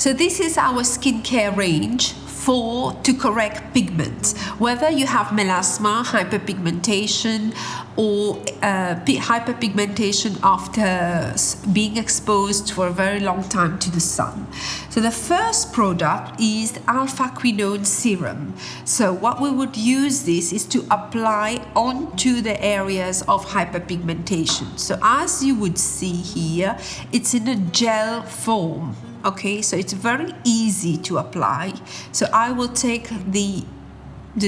So this is our skincare range to correct pigment, whether you have melasma, hyperpigmentation, or hyperpigmentation after being exposed for a very long time to the sun. So the first product is Alphaquinone serum. So what we would use this is to apply onto the areas of hyperpigmentation. So as you would see here, it's in a gel form. Okay, so it's very easy to apply. So I will take the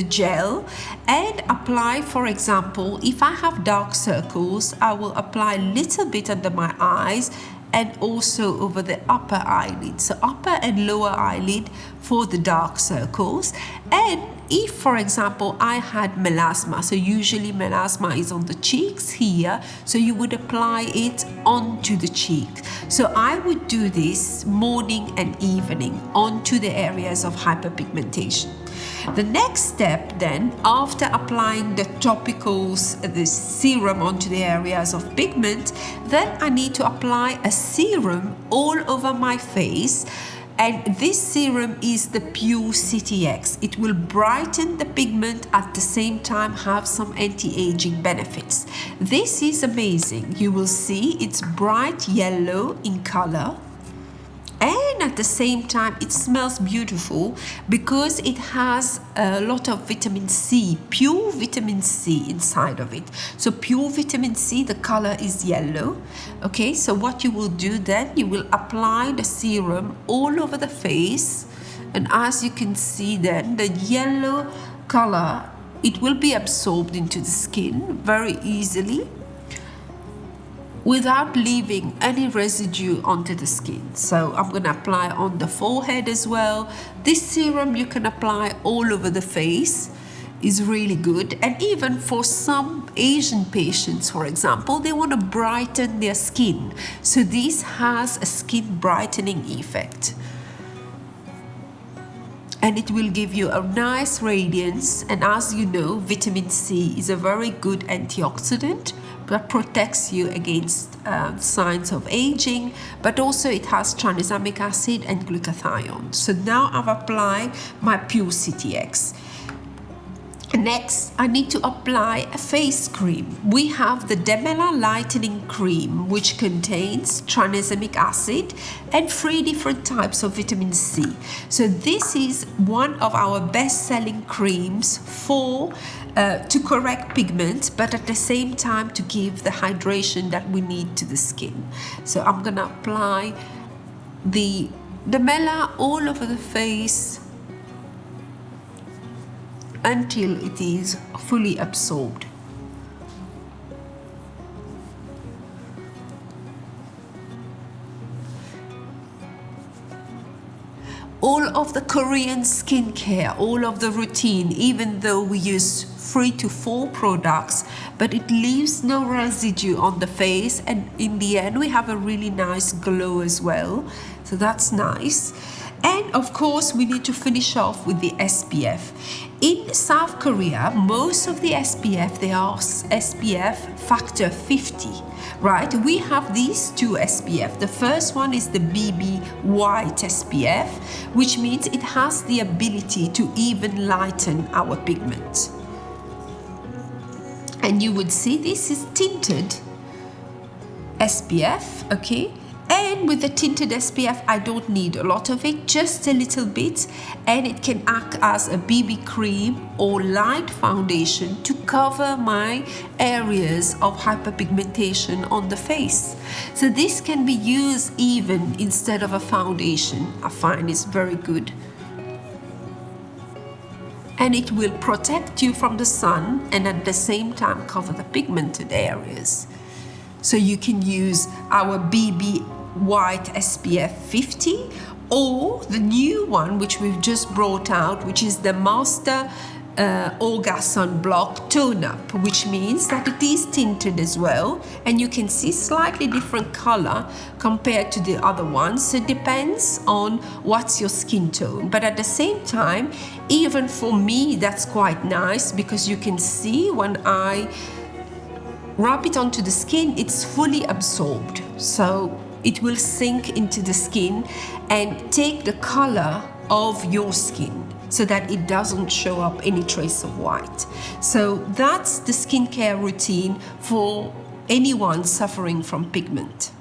gel and apply, for example, if I have dark circles, I will apply a little bit under my eyes and also over the upper eyelid. So upper and lower eyelid for the dark circles. And if, for example, I had melasma, so usually melasma is on the cheeks here, so you would apply it onto the cheek. So I would do this morning and evening onto the areas of hyperpigmentation. The next step then, after applying the topicals, the serum onto the areas of pigment, then I need to apply a serum all over my face. And this serum is the Pure CTX. It will brighten the pigment, at the same time have some anti-aging benefits. This is amazing. You will see it's bright yellow in color. And at the same time, it smells beautiful because it has a lot of vitamin C, pure vitamin C inside of it. So pure vitamin C, the color is yellow. Okay, so what you will do then, you will apply the serum all over the face. And as you can see then, the yellow color, it will be absorbed into the skin very easily, without leaving any residue onto the skin. So I'm going to apply on the forehead as well. This serum you can apply all over the face, is really good. And even for some Asian patients, for example, they want to brighten their skin. So this has a skin brightening effect. And it will give you a nice radiance. And as you know, vitamin C is a very good antioxidant that protects you against signs of aging, but also it has tranexamic acid and glutathione. So now I've applied my Pure CTX. Next, I need to apply a face cream. We have the Damree Lightening Cream, which contains tranexamic acid and 3 different types of vitamin C. So this is one of our best-selling creams to correct pigment, but at the same time to give the hydration that we need to the skin. So I'm gonna apply the Damree all over the face until it is fully absorbed. All of the Korean skincare, all of the routine, even though we use 3 to 4 products, but it leaves no residue on the face, and in the end we have a really nice glow as well. So that's nice. And of course we need to finish off with the SPF. In South Korea, most of the SPF, they are SPF factor 50, right? We have these 2 SPF. The first one is the BB white SPF, which means it has the ability to even lighten our pigment. And you would see this is tinted SPF, okay? And with the tinted SPF, I don't need a lot of it, just a little bit, and it can act as a BB cream or light foundation to cover my areas of hyperpigmentation on the face. So this can be used even instead of a foundation. I find it's very good. And it will protect you from the sun and at the same time cover the pigmented areas. So you can use our BB white SPF 50 or the new one which we've just brought out, which is the Master Olga Sunblock Tone Up, which means that it is tinted as well, and you can see slightly different color compared to the other ones. So it depends on what's your skin tone, but at the same time, even for me, that's quite nice because you can see when I rub it onto the skin, it's fully absorbed. So it will sink into the skin and take the color of your skin so that it doesn't show up any trace of white. So that's the skincare routine for anyone suffering from pigment.